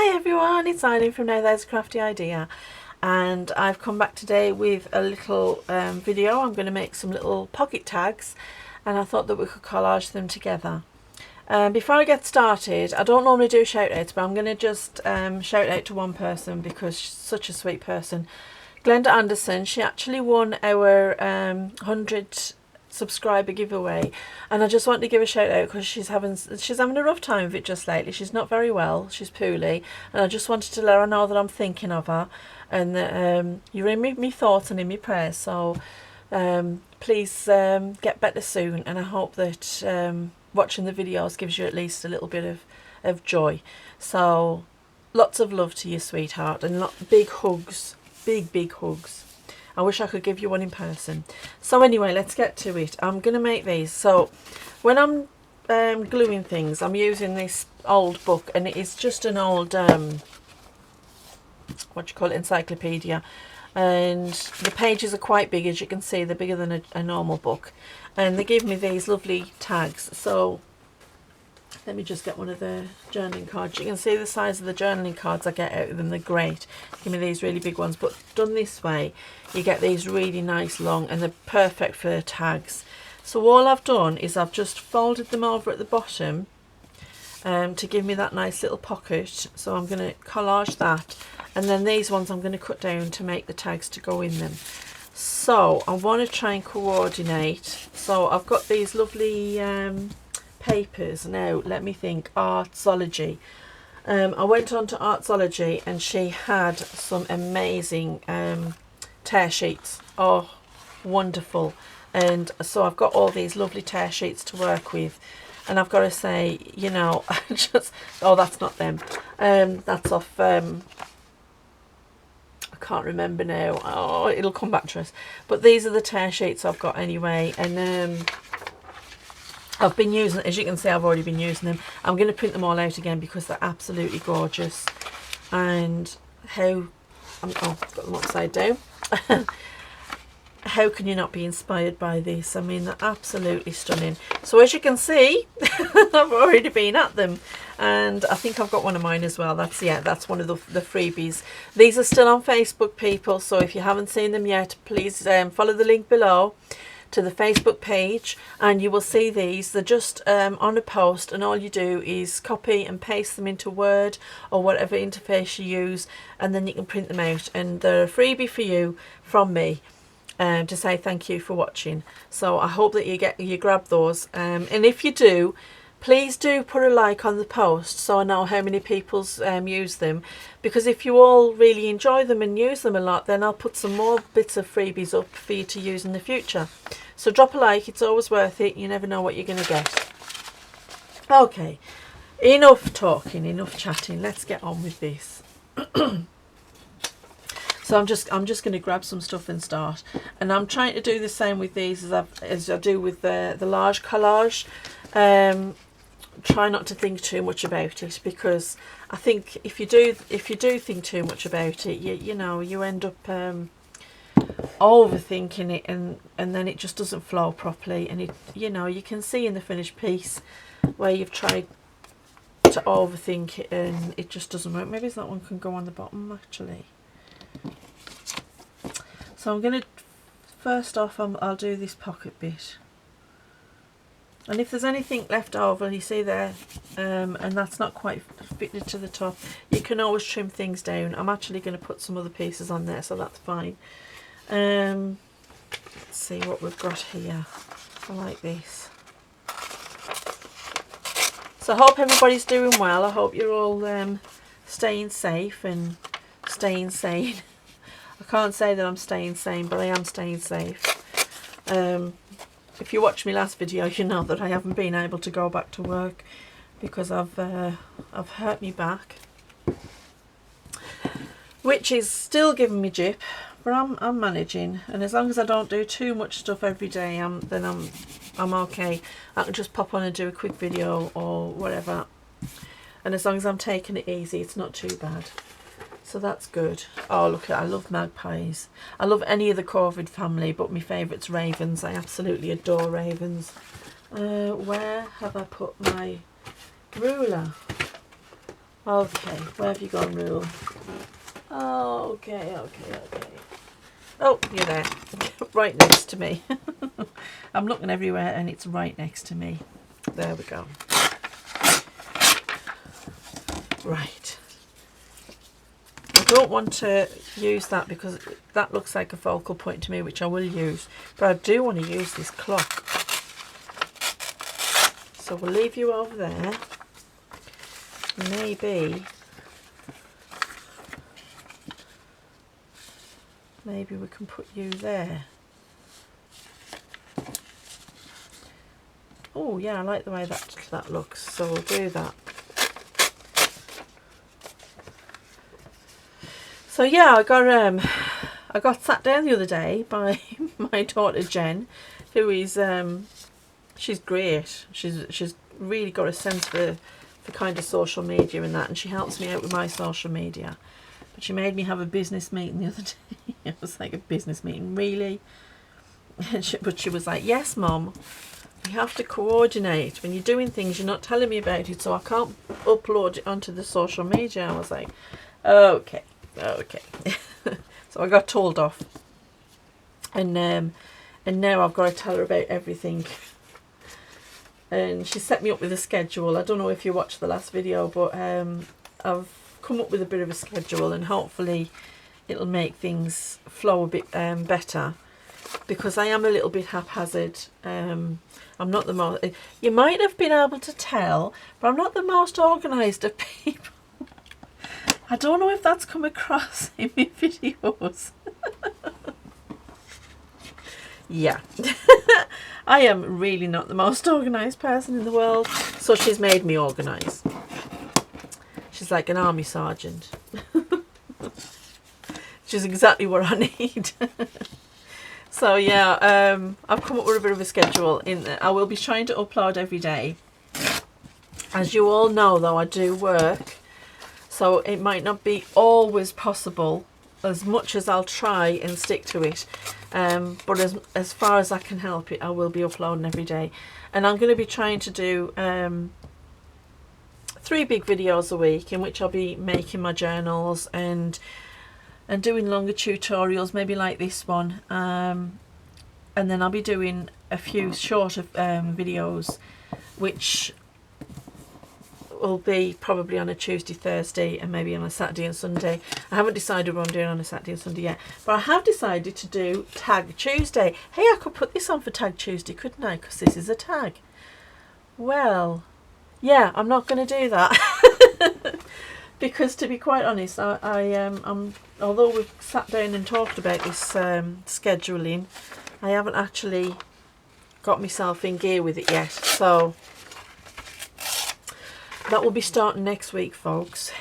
Hi everyone, it's Eileen from Now There's a Crafty Idea, and I've come back today with a little video. I'm going to make some little pocket tags, and I thought that we could collage them together. Before I get started, I don't normally do shout outs, but I'm going to just shout out to one person because she's such a sweet person. Glenda Anderson, she actually won our 100 subscriber giveaway, and I just want to give a shout out because she's having a rough time with it just lately. She's not very well, she's poorly, and I just wanted to let her know that I'm thinking of her and that you're in me thoughts and in me prayers. So please get better soon, and I hope that watching the videos gives you at least a little bit of joy. So lots of love to you, sweetheart, and big hugs, big hugs. I wish I could give you one in person. So anyway, let's get to it. I'm going to make these. So when I'm gluing things, I'm using this old book, and it is just an old, what do you call it, encyclopedia. And the pages are quite big, as you can see. They're bigger than a normal book. And they give me these lovely tags. So let me just get one of the journaling cards. You can see the size of the journaling cards I get out of them. They're great. Give me these really big ones, but done this way, you get these really nice long, and they're perfect for tags. So all I've done is I've just folded them over at the bottom to give me that nice little pocket. So I'm going to collage that, and then these ones I'm going to cut down to make the tags to go in them. So I want to try and coordinate. So I've got these lovely papers now. Let me think. Artsology. I went on to Artsology, and she had some amazing tear sheets. Oh, wonderful. And so I've got all these lovely tear sheets to work with, and I've got to say, you know, just, oh, that's not them. That's off I can't remember now. Oh, it'll come back to us. But these are the tear sheets I've got anyway, and I've been using, as you can see, I've already been using them. I'm going to print them all out again because they're absolutely gorgeous. And oh, I've got them upside down. How can you not be inspired by this? I mean, they're absolutely stunning. So as you can see, I've already been at them, and I think I've got one of mine as well. That's one of the freebies. These are still on Facebook, people, so if you haven't seen them yet, please follow the link below to the Facebook page, and you will see these. They're just on a post, and all you do is copy and paste them into Word or whatever interface you use, and then you can print them out, and they're a freebie for you from me to say thank you for watching. So I hope that you grab those, and if you do, please do put a like on the post so I know how many people's use them, because if you all really enjoy them and use them a lot, then I'll put some more bits of freebies up for you to use in the future. So drop a like, it's always worth it. You never know what you're going to get. Okay, enough talking, enough chatting. Let's get on with this. So I'm just going to grab some stuff and start, and I'm trying to do the same with these as I do with the large collage. Try not to think too much about it, because I think if you do think too much about it, you know, you end up overthinking it, and then it just doesn't flow properly, and it, you know, you can see in the finished piece where you've tried to overthink it and it just doesn't work. Maybe that one can go on the bottom actually. So I'm going to, first off, I'll do this pocket bit. And if there's anything left over, you see there, and that's not quite fitted to the top, you can always trim things down. I'm actually going to put some other pieces on there, so that's fine. Let's see what we've got here. I like this. So I hope everybody's doing well. I hope you're all staying safe and staying sane. I can't say that I'm staying sane, but I am staying safe. If you watched my last video, you know that I haven't been able to go back to work because I've hurt my back, which is still giving me jip, but I'm managing. And as long as I don't do too much stuff every day, then I'm okay. I can just pop on and do a quick video or whatever, and as long as I'm taking it easy, it's not too bad. So that's good. Oh, look, I love magpies. I love any of the corvid family, but my favourite's ravens. I absolutely adore ravens. Where have I put my ruler? Okay, where have you gone, Rule? Oh, okay. Oh, you're there. Right next to me. I'm looking everywhere and it's right next to me. There we go. Right. I don't want to use that because that looks like a focal point to me, which I will use. But I do want to use this clock. So we'll leave you over there. Maybe we can put you there. Oh yeah, I like the way that looks, so we'll do that. So yeah, I got sat down the other day by my daughter Jen, who is she's great. She's really got a sense for kind of social media and that, and she helps me out with my social media. But she made me have a business meeting the other day. It was like, a business meeting, really? But she was like, yes, Mum, we have to coordinate. When you're doing things, you're not telling me about it, so I can't upload it onto the social media. I was like, okay. So I got told off. And now I've got to tell her about everything. And she set me up with a schedule. I don't know if you watched the last video, but I've come up with a bit of a schedule, and hopefully it'll make things flow a bit better, because I am a little bit haphazard. I'm not the most, you might have been able to tell, but I'm not the most organised of people. I don't know if that's come across in my videos. Yeah. I am really not the most organised person in the world, so she's made me organise. She's like an army sergeant. She's exactly what I need. So yeah, I've come up with a bit of a schedule. I will be trying to upload every day. As you all know, though, I do work, so it might not be always possible. As much as I'll try and stick to it, but as far as I can help it, I will be uploading every day. And I'm going to be trying to do 3 big videos a week, in which I'll be making my journals and doing longer tutorials, maybe like this one, and then I'll be doing a few shorter videos, which will be probably on a Tuesday, Thursday, and maybe on a Saturday and Sunday. I haven't decided what I'm doing on a Saturday and Sunday yet, but I have decided to do Tag Tuesday. Hey, I could put this on for Tag Tuesday, couldn't I? Because this is a tag. Well, yeah, I'm not going to do that. Because to be quite honest, I'm although we've sat down and talked about this scheduling, I haven't actually got myself in gear with it yet. So that will be starting next week, folks.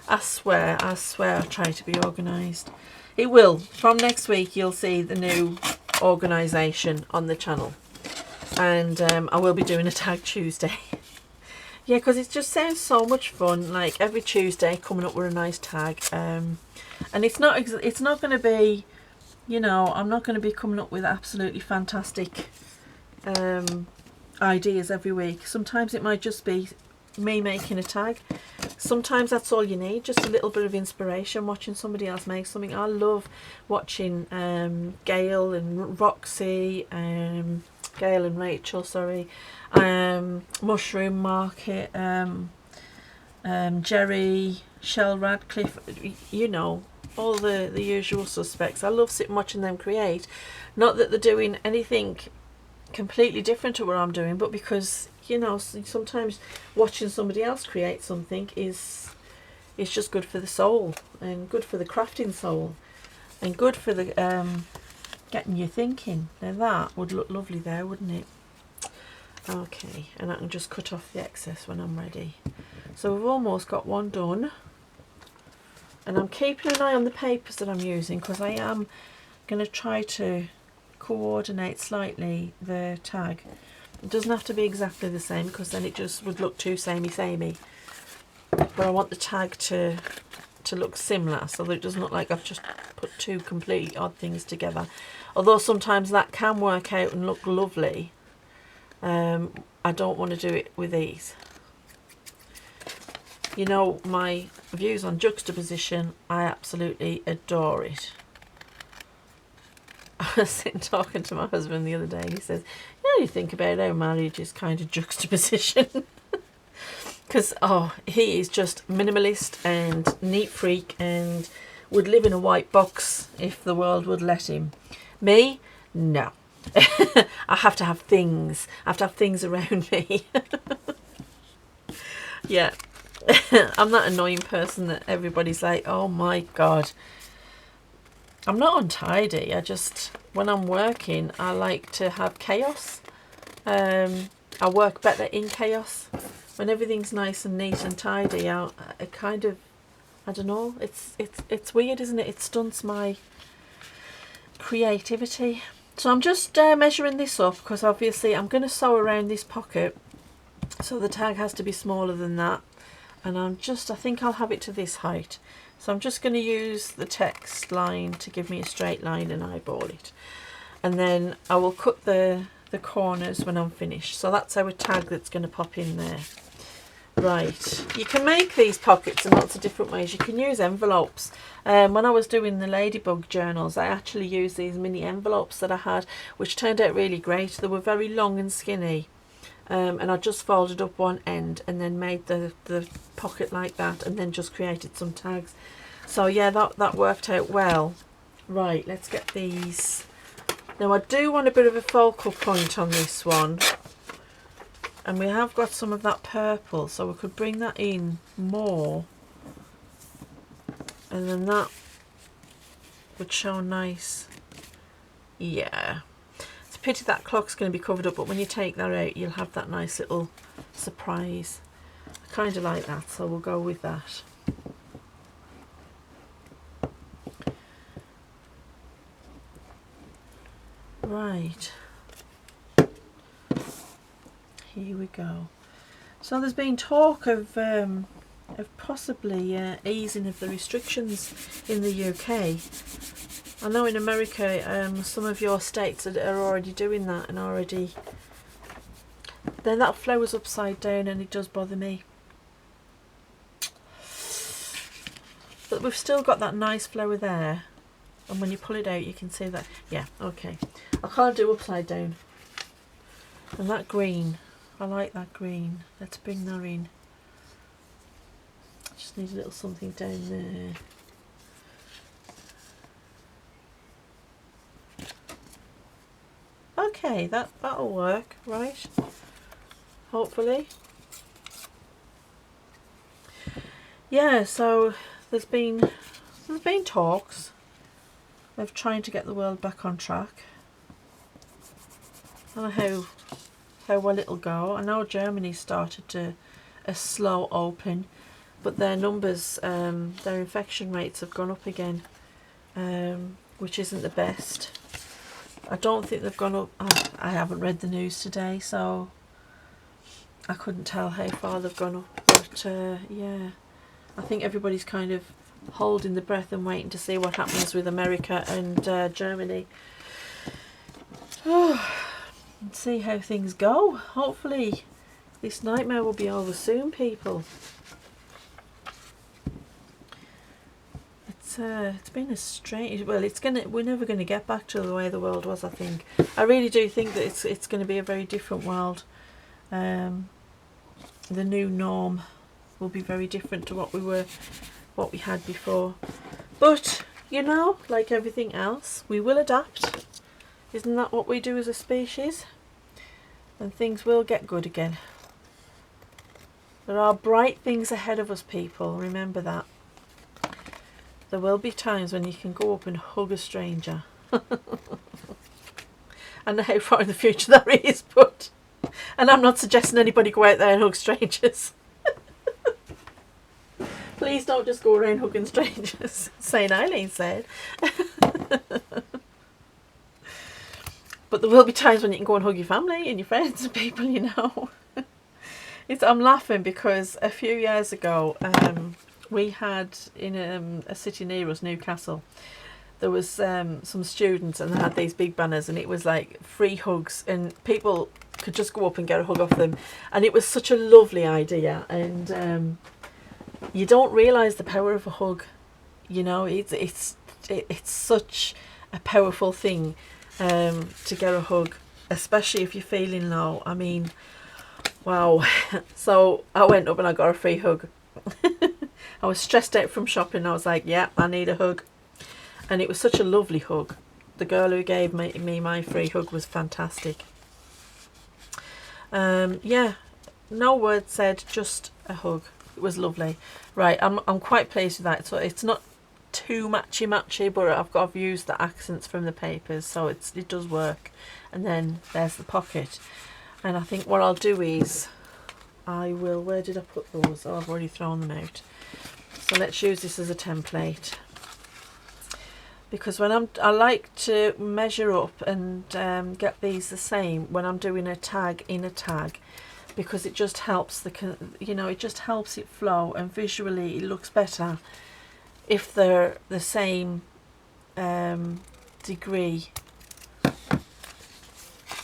I swear I try to be organised. It will. From next week, you'll see the new organisation on the channel. And I will be doing a Tag Tuesday. Yeah, because it just sounds so much fun. Like every Tuesday, coming up with a nice tag. And it's not going to be, you know, I'm not going to be coming up with absolutely fantastic ideas every week. Sometimes it might just be me making a tag. Sometimes that's all you need, just a little bit of inspiration, watching somebody else make something. I love watching Gail and Roxy, Gail and Rachel, sorry, Mushroom Market, Jerry, Shell Radcliffe, you know, all the usual suspects. I love sitting watching them create. Not that they're doing anything completely different to what I'm doing, but because, you know, sometimes watching somebody else create something is just good for the soul, and good for the crafting soul, and good for the getting you thinking. Now that would look lovely there, wouldn't it? Okay, and I can just cut off the excess when I'm ready. So we've almost got one done, and I'm keeping an eye on the papers that I'm using, because I am going to try to coordinate slightly the tag. It doesn't have to be exactly the same, because then it just would look too samey, but I want the tag to look similar, so that it doesn't look like I've just put 2 completely odd things together. Although sometimes that can work out and look lovely, I don't want to do it with these. You know my views on juxtaposition. I absolutely adore it. I was sitting talking to my husband the other day, and he says, "You know, you think about how marriage is kind of juxtaposition." Because, oh, he is just minimalist and neat freak and would live in a white box if the world would let him. Me? No. I have to have things. I have to have things around me. Yeah. I'm that annoying person that everybody's like, oh my God. I'm not untidy. I just, when I'm working, I like to have chaos. I work better in chaos. When everything's nice and neat and tidy, I kind of, I don't know, it's weird, isn't it? It stunts my creativity. So I'm just measuring this up because obviously I'm going to sew around this pocket, so the tag has to be smaller than that. And I think I'll have it to this height. So I'm just going to use the text line to give me a straight line and eyeball it. And then I will cut the corners when I'm finished. So that's our tag that's going to pop in there. Right, you can make these pockets in lots of different ways. You can use envelopes. When I was doing the ladybug journals, I actually used these mini envelopes that I had, which turned out really great. They were very long and skinny. And I just folded up one end and then made the pocket like that, and then just created some tags. So yeah, that worked out well. Right, let's get these. Now I do want a bit of a focal point on this one, and we have got some of that purple, so we could bring that in more, and then that would show nice. Yeah. Pity that clock's going to be covered up, but when you take that out you'll have that nice little surprise. I kind of like that, so we'll go with that. Right, here we go. So there's been talk of possibly easing of the restrictions in the UK. I know in America some of your states are already doing that, and already then that flower's upside down and it does bother me. But we've still got that nice flower there, and when you pull it out you can see that. Yeah, okay. I can't do upside down. And that green, I like that green. Let's bring that in. Just need a little something down there. Okay, that'll work, right? Hopefully. Yeah, so there's been talks of trying to get the world back on track. I don't know how well it'll go. I know Germany started a slow open, but their numbers, their infection rates have gone up again, which isn't the best. I don't think they've gone up. I haven't read the news today, so I couldn't tell how far they've gone up. But yeah, I think everybody's kind of holding the breath and waiting to see what happens with America and Germany. And see how things go. Hopefully this nightmare will be over soon, people. It's been a strange. Well, we're never going to get back to the way the world was. I think. I really do think that it's going to be a very different world. The new norm will be very different to what we had before. But you know, like everything else, we will adapt. Isn't that what we do as a species? And things will get good again. There are bright things ahead of us, people. Remember that. There will be times when you can go up and hug a stranger. I know how far in the future that is, but... And I'm not suggesting anybody go out there and hug strangers. Please don't just go around hugging strangers. St. Eileen said. But there will be times when you can go and hug your family and your friends and people, you know. I'm laughing because a few years ago... we had in a city near us, Newcastle, there was some students, and they had these big banners, and it was like free hugs, and people could just go up and get a hug off them, and it was such a lovely idea. And you don't realise the power of a hug. You know, it's such a powerful thing to get a hug, especially if you're feeling low. I mean, wow. So I went up and I got a free hug. I was stressed out from shopping. I was like, yeah, I need a hug. And it was such a lovely hug. The girl who gave me my free hug was fantastic. Yeah, no words said, just a hug. It was lovely. Right, I'm quite pleased with that. So it's not too matchy, but I've used the accents from the papers, so it does work. And then there's the pocket. And I think what I'll do is I will, where did I put those? Oh, I've already thrown them out. So let's use this as a template, because when I like to measure up and get these the same when I'm doing a tag in a tag, because it just helps it just helps it flow, and visually it looks better if they're the same degree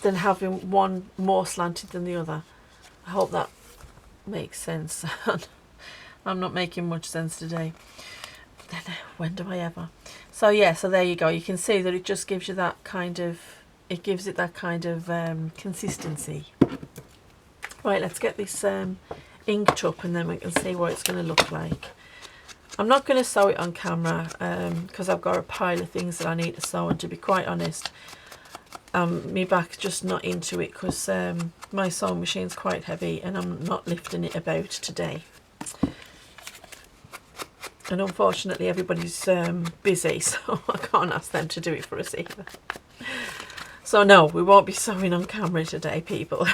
than having one more slanted than the other. I hope that makes sense. I'm not making much sense today. When do I ever? So yeah, so there you go. You can see that it just gives you that kind of, it gives it that kind of consistency. Right, let's get this inked up and then we can see what it's going to look like. I'm not going to sew it on camera because I've got a pile of things that I need to sew, and to be quite honest, my back's just not into it because my sewing machine's quite heavy and I'm not lifting it about today. And unfortunately everybody's busy, so I can't ask them to do it for us either. So no, we won't be sewing on camera today, people.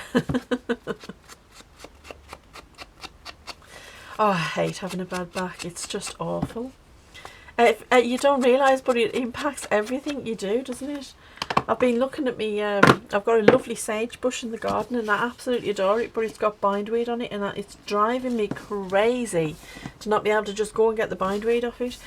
Oh, I hate having a bad back. It's just awful. You don't realise, but it impacts everything you do, doesn't it? I've been looking at me, I've got a lovely sage bush in the garden and I absolutely adore it, but it's got bindweed on it and it's driving me crazy to not be able to just go and get the bindweed off it.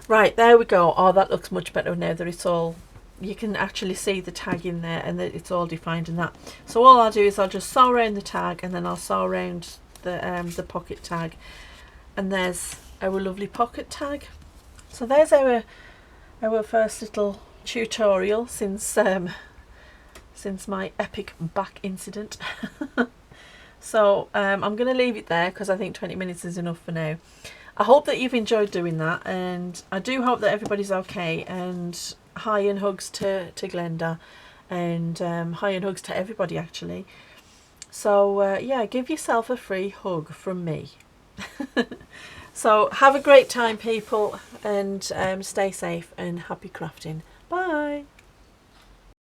Right, there we go. Oh, that looks much better now that it's all, you can actually see the tag in there and that it's all defined in that. So all I'll do is I'll just sew around the tag and then I'll sew around the pocket tag, and there's our lovely pocket tag. So there's our first little tutorial since my epic back incident. So I'm going to leave it there because I think 20 minutes is enough for now. I hope that you've enjoyed doing that, and I do hope that everybody's okay, and hi and hugs to Glenda, and hi and hugs to everybody actually. So yeah, give yourself a free hug from me. So have a great time, people, and stay safe and happy crafting. Bye.